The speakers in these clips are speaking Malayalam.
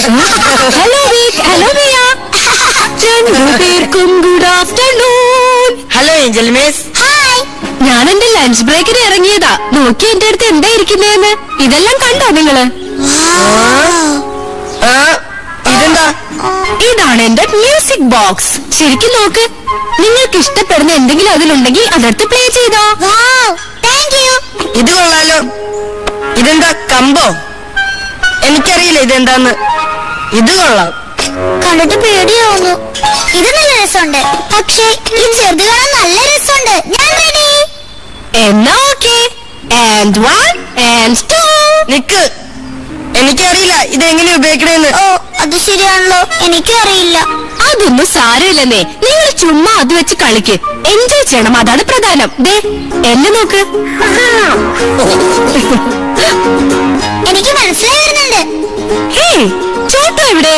Hello week, hello Mia. രണ്ടുപേർക്കും good afternoon. Hello angel miss. Hi. ഞാൻ എന്റെ ലഞ്ച് ബ്രേക്കിന് ഇറങ്ങിയതാ. നോക്കി എന്റെ അടുത്ത് എന്താ ഇരിക്കുന്നതെന്ന്. ഇതെല്ലാം കണ്ടോ നിങ്ങള്? ഇതെന്താ? ഇതാണ് എന്റെ മ്യൂസിക് ബോക്സ്. ശരിക്കും നോക്ക്. നിങ്ങൾക്ക് ഇഷ്ടപ്പെടുന്ന എന്തെങ്കിലും അതിലുണ്ടെങ്കിൽ അതെടുത്ത് പ്ലേ ചെയ്തോ. ഇത് കൊള്ളാലോ. ഇതെന്താ, കമ്പോ? എനിക്കറിയില്ല ഇതെന്താന്ന്. ഇത് കൊള്ളാം. കണ്ടിട്ട് പേടിയാവുന്നു. ഇത് നല്ല രസമുണ്ട്, പക്ഷേ ഈ ചെറുത് കാണാൻ നല്ല രസമുണ്ട്. ഞാൻ റെഡി. എന്നാ ഓക്കെ. And 1 and 2. നിക്ക്, എനിക്കറിയില്ല ഇതെങ്ങനെ ഉപയോഗിക്കണേന്ന്. ഓ, അത് ശരിയാണല്ലോ, എനിക്കും അറിയില്ല. അതൊന്നും സാരമില്ലെന്നേ. നിങ്ങൾ ചുമ്മാ അത് വെച്ച് കളിക്ക്. എൻജോയ് ചെയ്യണം, അതാണ് പ്രധാനം. ദേ എന്നെ നോക്ക്. എനിക്ക് മനസ്സിലായി വരുന്നുണ്ട്. ഹേയ്, ചോട്ടു എവിടെ?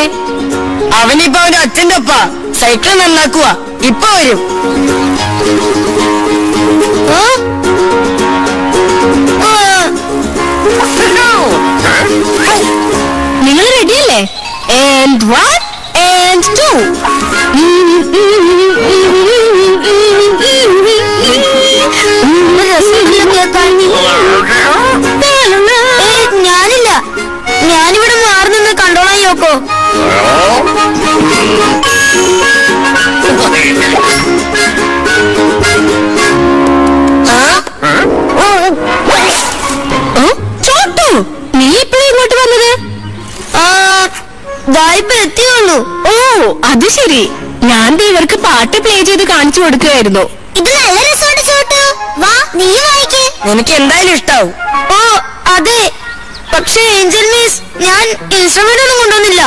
അവനിപ്പോ അവന്റെ അച്ഛന്റെ ഒപ്പ സൈക്കിൾ നന്നാക്കുക. ഇപ്പൊ വരും. നിങ്ങൾ റെഡിയല്ലേ? And 1 and 2. ഞാനില്ല, ഞാനിവിടെ മാറി നിന്ന് കണ്ടോളാം യോക്കോ. ചോട്ടു, നീ ഇപ്പോഴും ഇങ്ങോട്ട് വന്നത്? ഇപ്പൊ എത്തിയുള്ളൂ. ഓ, അത് ശരി. ഞാൻ ഇവർക്ക് പാട്ട് പ്ലേ ചെയ്ത് കാണിച്ചു കൊടുക്കുകയായിരുന്നു. ഇത് നല്ല രസമുണ്ട് ചോട്ടു. വാ, നീ വായിക്കേ. എനിക്ക് എന്തായാലും ഇഷ്ടാവും. ഓ അതെ, പക്ഷേ ഏഞ്ചൽ മിസ്, ഞാൻ ഇൻസ്ട്രുമെന്റ് ഒന്നും കൊണ്ടുവന്നില്ല.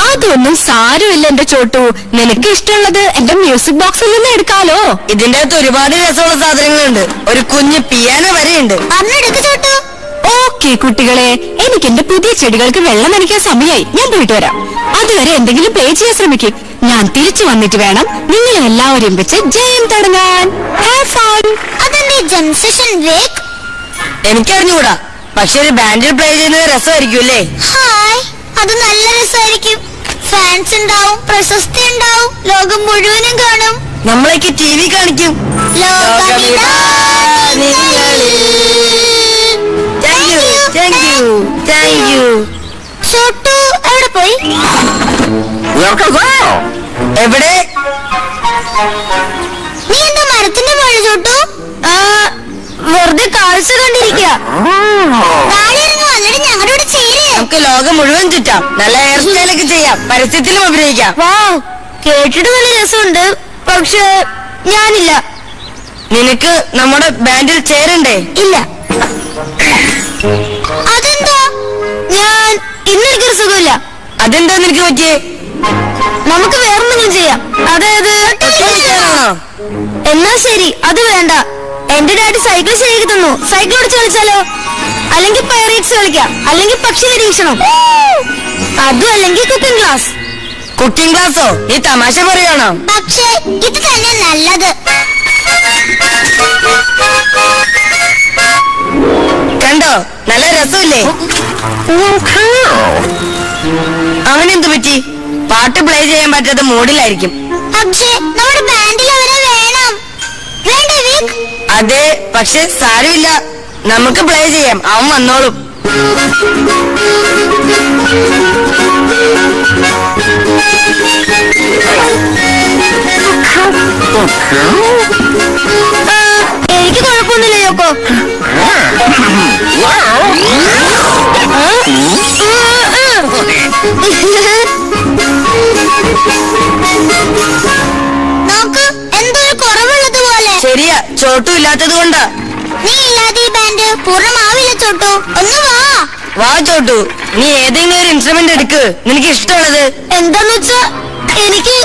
അതൊന്നും സാരമില്ല എന്റെ ചോട്ടു. നിനക്ക് ഇഷ്ടമുള്ളത് എന്റെ മ്യൂസിക് ബോക്സിൽ നിന്ന് എടുക്കാലോ. ഇതിന്റെ അകത്ത് ഒരുപാട് രസമുള്ള സാധനങ്ങളുണ്ട്. ഒരു കുഞ്ഞ് പിയാനോ വരെയുണ്ട്. അന്നെടുക്ക് ചോട്ടു. ഓക്കെ കുട്ടികളെ, എനിക്ക് എന്റെ പുതിയ ചെടികൾക്ക് വെള്ളം നനയ്ക്കാൻ സമയമായി. ഞാൻ പോയിട്ട് വരാം. അതുവരെ എന്തെങ്കിലും പ്ലേ ചെയ്യാൻ ശ്രമിക്കും. ഞാൻ തിരിച്ചു വന്നിട്ട് വേണം നിങ്ങൾ എല്ലാവരും വെച്ച് ജയം തുടങ്ങാൻ. Have fun. അതെന്റെ ജം സെഷൻ വേക്ക്. എനിക്കറിഞ്ഞൂടാ, പക്ഷെ ഒരു ബാൻഡിൽ പ്ലേ ചെയ്യുന്നത് രസമായിരിക്കും അല്ലേ? ഹായ്, അത് നല്ല രസമായിരിക്കും. ഫാൻസ് ഉണ്ടാവും, പ്രശസ്തി ഉണ്ടാവും, ലോകം മുഴുവനും കാണും. നമ്മളേക്ക് TV കാണിക്കും. Thank you. ചോട്ടു എവിടെ പോയി? എവിടെ? നീ എന്താ മരത്തിന്റെ മുകളിൽ ചോട്ടു? വെറുതെ കാഴ്ച കണ്ടിരിക്കുക. നാളെ ഇറങ്ങി വന്നിട്ട് ഞങ്ങളുടെ കൂടെ ചേര്. നമുക്ക് ലോകം മുഴുവൻ ചുറ്റാം. നല്ല ഹെയർ സ്റ്റൈലൊക്കെ ചെയ്യാം. പരസ്യത്തിലും അഭിനയിക്കാം. വാ, കേട്ടിട്ട് നല്ല രസമുണ്ട്, പക്ഷെ ഞാനില്ല. നിനക്ക് നമ്മുടെ ബാൻഡിൽ ചേരണ്ടേ? ഇല്ല. അതെന്താ? ഞാൻ ഇന്നെനിക്കൊരു സുഖമില്ല. അതെന്താ നിനക്ക് പറ്റിയേ? നമുക്ക് വേറെന്തെങ്കിലും ചെയ്യാം. അതായത് എന്നാ ശരി, അത് വേണ്ട. എന്റെ ഡാഡി സൈക്കിൾ ശരിയാക്കി തന്നു. സൈക്കിൾ ഓടിച്ച് കളിച്ചാലോ? അല്ലെങ്കിൽ പൈറേറ്റ്സ് കളിക്കാം, അല്ലെങ്കിൽ പക്ഷി നിരീക്ഷണം, അതും അല്ലെങ്കിൽ കുക്കിംഗ് ക്ലാസ്. കുക്കിംഗ് ക്ലാസ്സോ? നീ തമാശ പറയാണോ? പക്ഷേ ഇത് തന്നെ നല്ലത്. കണ്ടോ, നല്ല രസമില്ലേ? അവനെന്തു പറ്റി? പാട്ട് പ്ലേ ചെയ്യാൻ പറ്റാത്ത മൂഡിലായിരിക്കും. പക്ഷേ നമ്മുടെ ബാൻഡിൽ അവരെ വേണം. വേണ്ടേ വീക്ക്? അതെ, പക്ഷെ സാരമില്ല, നമുക്ക് പ്ലേ ചെയ്യാം. അവൻ വന്നോളും. എനിക്ക് കുഴപ്പമൊന്നുമില്ല യോക്കോ. നോക്ക്, എന്തോ ഒരു കുറവുള്ളത് പോലെ. ശരിയാ, ചോട്ടു ഇല്ലാത്തത് കൊണ്ടാ. നീ ഇല്ലാതെ ഈ ബാൻഡ് പൂർണ്ണമാവില്ല ചോട്ടു. ഒന്ന് വാ. വാ ചോട്ടു, നീ ഏതെങ്കിലും ഒരു ഇൻസ്ട്രുമെന്റ് എടുക്ക്, നിനക്ക് ഇഷ്ടമുള്ളത്. എന്താന്ന് വെച്ചാ എനിക്ക്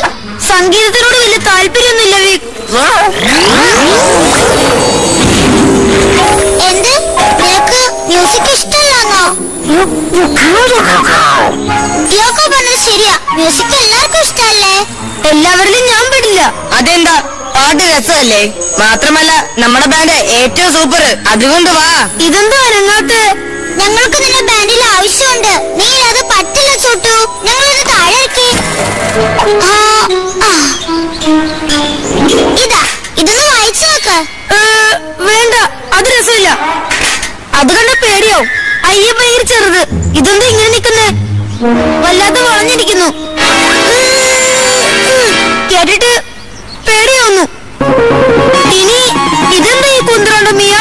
സംഗീതത്തിനോട് വലിയ താല്പര്യമൊന്നുമില്ല വീക്ക്. എന്ത്? നിനക്ക് മ്യൂസിക് ഇഷ്ടമല്ലാന്നോ? യോക്കോ പറഞ്ഞത് ശരിയാ, മ്യൂസിക് എല്ലാവർക്കും ഇഷ്ടമല്ലേ? എല്ലാവരിലും ഞാൻ പെടില്ല. അതെന്താ, പാട്ട് രസമല്ലേ? മാത്രമല്ല നമ്മുടെ ബാൻഡ് ഏറ്റവും സൂപ്പർ. അതുകൊണ്ട് വാ. ഇതെന്തോ അരങ്ങാട്ട്. ഞങ്ങൾക്ക് നിന്നെ ബാൻഡിൽ ആവശ്യമുണ്ട്. നീ അത് പറ്റില്ല ചോട്ടു. രസമില്ല. അത് കണ്ട പേടിയോ? അയ്യ ഭയങ്കര ചെറുത്. ഇതെന്താ ഇങ്ങനെ നിക്കുന്നേ? വല്ലാതെ വളഞ്ഞിരിക്കുന്നു. കേട്ടിട്ട് പേടിയാവുന്നു. ഇനി ഇതെന്താ ഈ കുന്ത്രാണ്ടോ മിയ?